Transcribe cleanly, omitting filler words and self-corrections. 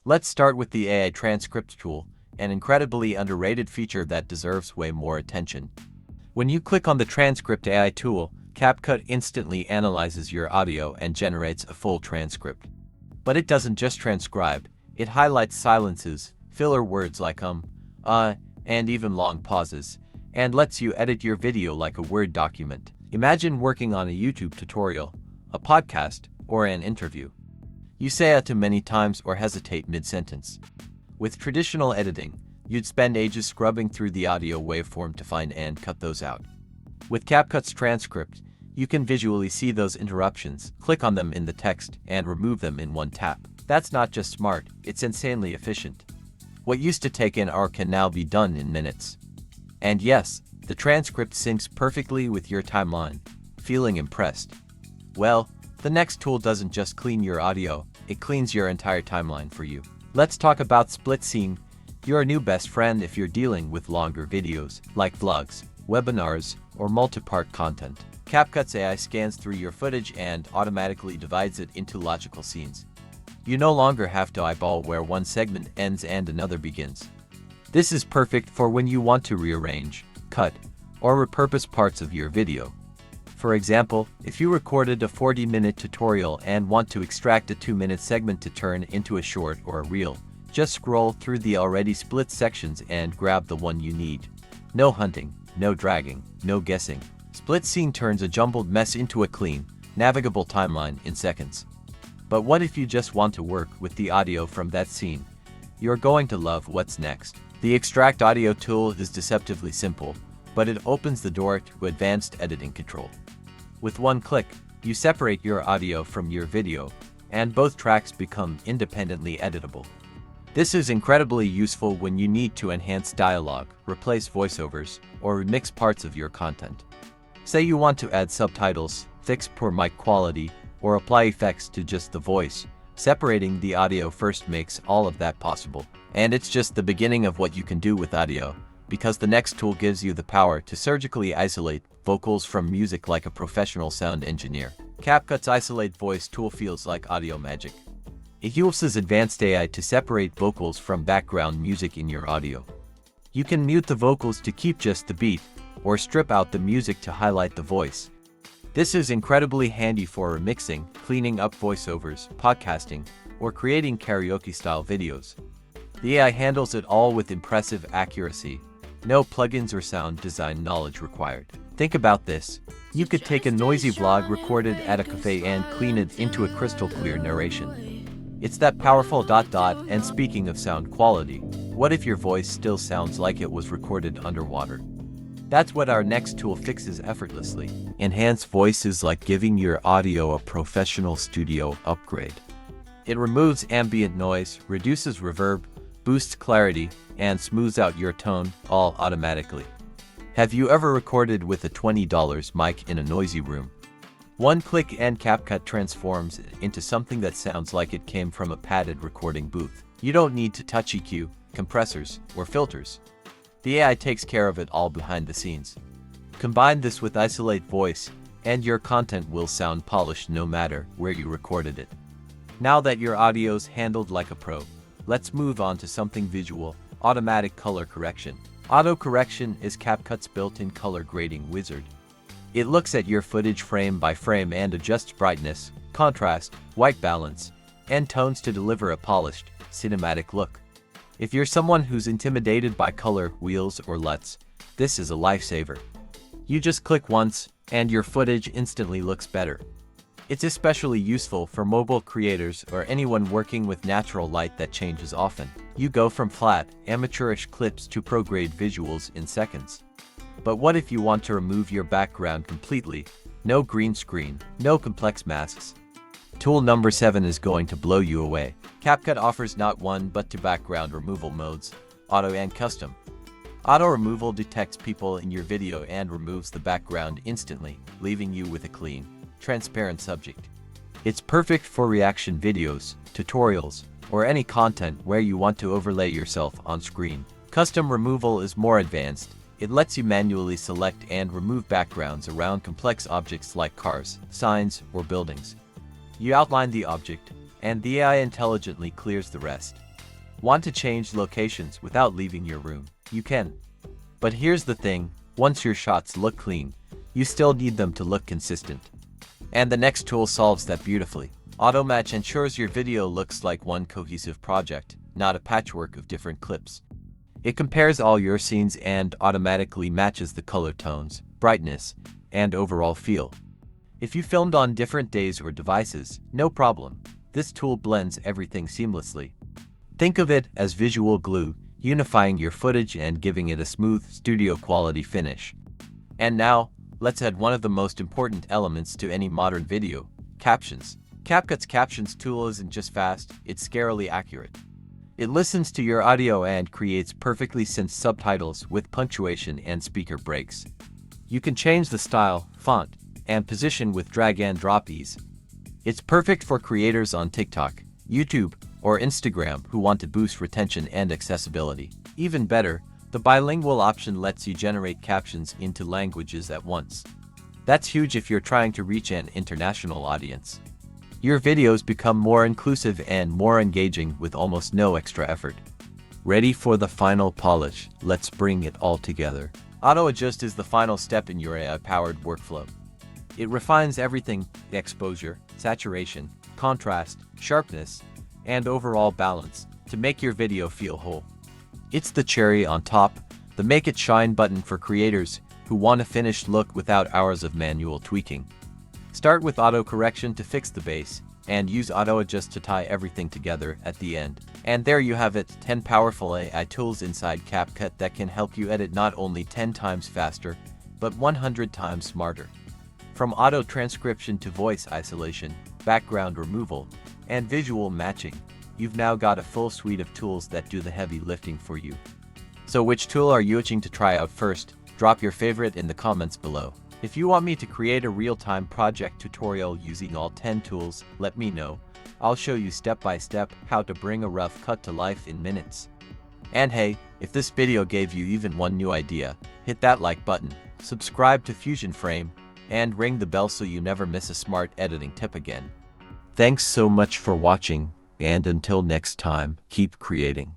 Let's start with the AI Transcript tool, an incredibly underrated feature that deserves way more attention. When you click on the Transcript AI tool, CapCut instantly analyzes your audio and generates a full transcript. But it doesn't just transcribe, it highlights silences, filler words like and even long pauses, and lets you edit your video like a Word document. Imagine working on a YouTube tutorial, a podcast, or an interview. You say too many times or hesitate mid-sentence. With traditional editing, you'd spend ages scrubbing through the audio waveform to find and cut those out. With CapCut's transcript, you can visually see those interruptions, click on them in the text, and remove them in one tap. That's not just smart, it's insanely efficient. What used to take an hour can now be done in minutes. And yes, the transcript syncs perfectly with your timeline. Feeling impressed? Well, the next tool doesn't just clean your audio, it cleans your entire timeline for you. Let's talk about split scene, your new best friend if you're dealing with longer videos, like vlogs, webinars, or multi-part content. CapCut's AI scans through your footage and automatically divides it into logical scenes. You no longer have to eyeball where one segment ends and another begins. This is perfect for when you want to rearrange, cut, or repurpose parts of your video. For example, if you recorded a 40-minute tutorial and want to extract a 2-minute segment to turn into a short or a reel, just scroll through the already split sections and grab the one you need. No hunting, no dragging, no guessing. Split scene turns a jumbled mess into a clean, navigable timeline in seconds. But what if you just want to work with the audio from that scene? You're going to love what's next. The Extract Audio tool is deceptively simple, but it opens the door to advanced editing control. With one click, you separate your audio from your video, and both tracks become independently editable. This is incredibly useful when you need to enhance dialogue, replace voiceovers, or remix parts of your content. Say you want to add subtitles, fix poor mic quality, or apply effects to just the voice. Separating the audio first makes all of that possible. And it's just the beginning of what you can do with audio, because the next tool gives you the power to surgically isolate vocals from music like a professional sound engineer. CapCut's Isolate Voice tool feels like audio magic. It uses advanced AI to separate vocals from background music in your audio. You can mute the vocals to keep just the beat, or strip out the music to highlight the voice. This is incredibly handy for remixing, cleaning up voiceovers, podcasting, or creating karaoke-style videos. The AI handles it all with impressive accuracy. No plugins or sound design knowledge required. Think about this. You could take a noisy vlog recorded at a cafe and clean it into a crystal clear narration. It's that powerful ... And speaking of sound quality, what if your voice still sounds like it was recorded underwater? That's what our next tool fixes effortlessly. Enhanced voice is like giving your audio a professional studio upgrade. It removes ambient noise, reduces reverb, boosts clarity, and smooths out your tone, all automatically. Have you ever recorded with a $20 mic in a noisy room? One click and CapCut transforms it into something that sounds like it came from a padded recording booth. You don't need to touch EQ, compressors, or filters. The AI takes care of it all behind the scenes. Combine this with Isolate Voice, and your content will sound polished no matter where you recorded it. Now that your audio's handled like a pro, let's move on to something visual: automatic color correction. Auto correction is CapCut's built-in color grading wizard. It looks at your footage frame by frame and adjusts brightness, contrast, white balance, and tones to deliver a polished, cinematic look. If you're someone who's intimidated by color wheels or LUTs, this is a lifesaver. You just click once, and your footage instantly looks better. It's especially useful for mobile creators or anyone working with natural light that changes often. You go from flat, amateurish clips to pro-grade visuals in seconds. But what if you want to remove your background completely? No green screen, no complex masks. Tool number 7 is going to blow you away. CapCut offers not one but two background removal modes, Auto and Custom. Auto removal detects people in your video and removes the background instantly, leaving you with a clean, transparent subject. It's perfect for reaction videos, tutorials, or any content where you want to overlay yourself on screen. Custom removal is more advanced. It lets you manually select and remove backgrounds around complex objects like cars, signs, or buildings. You outline the object, and the AI intelligently clears the rest. Want to change locations without leaving your room? You can. But here's the thing, once your shots look clean, you still need them to look consistent. And the next tool solves that beautifully. Auto Match ensures your video looks like one cohesive project, not a patchwork of different clips. It compares all your scenes and automatically matches the color tones, brightness, and overall feel. If you filmed on different days or devices, no problem. This tool blends everything seamlessly. Think of it as visual glue, unifying your footage and giving it a smooth, studio-quality finish. And now, let's add one of the most important elements to any modern video, captions. CapCut's Captions tool isn't just fast, it's scarily accurate. It listens to your audio and creates perfectly synced subtitles with punctuation and speaker breaks. You can change the style, font, and position with drag and drop ease. It's perfect for creators on TikTok, YouTube, or Instagram who want to boost retention and accessibility. Even better, the bilingual option lets you generate captions into languages at once. That's huge if you're trying to reach an international audience. Your videos become more inclusive and more engaging with almost no extra effort. Ready for the final polish? Let's bring it all together. Auto Adjust is the final step in your AI-powered workflow. It refines everything: the exposure, saturation, contrast, sharpness, and overall balance to make your video feel whole. It's the cherry on top, the make it shine button for creators who want a finished look without hours of manual tweaking. Start with auto correction to fix the base, and use Auto Adjust to tie everything together at the end. And there you have it, 10 powerful AI tools inside CapCut that can help you edit not only 10 times faster, but 100 times smarter. From auto transcription to voice isolation, background removal, and visual matching, you've now got a full suite of tools that do the heavy lifting for you. So which tool are you itching to try out first? Drop your favorite in the comments below. If you want me to create a real-time project tutorial using all 10 tools, let me know. I'll show you step by step how to bring a rough cut to life in minutes. And hey, if this video gave you even one new idea, hit that like button, subscribe to Fusion Frame, and ring the bell so you never miss a smart editing tip again. Thanks so much for watching, and until next time, keep creating.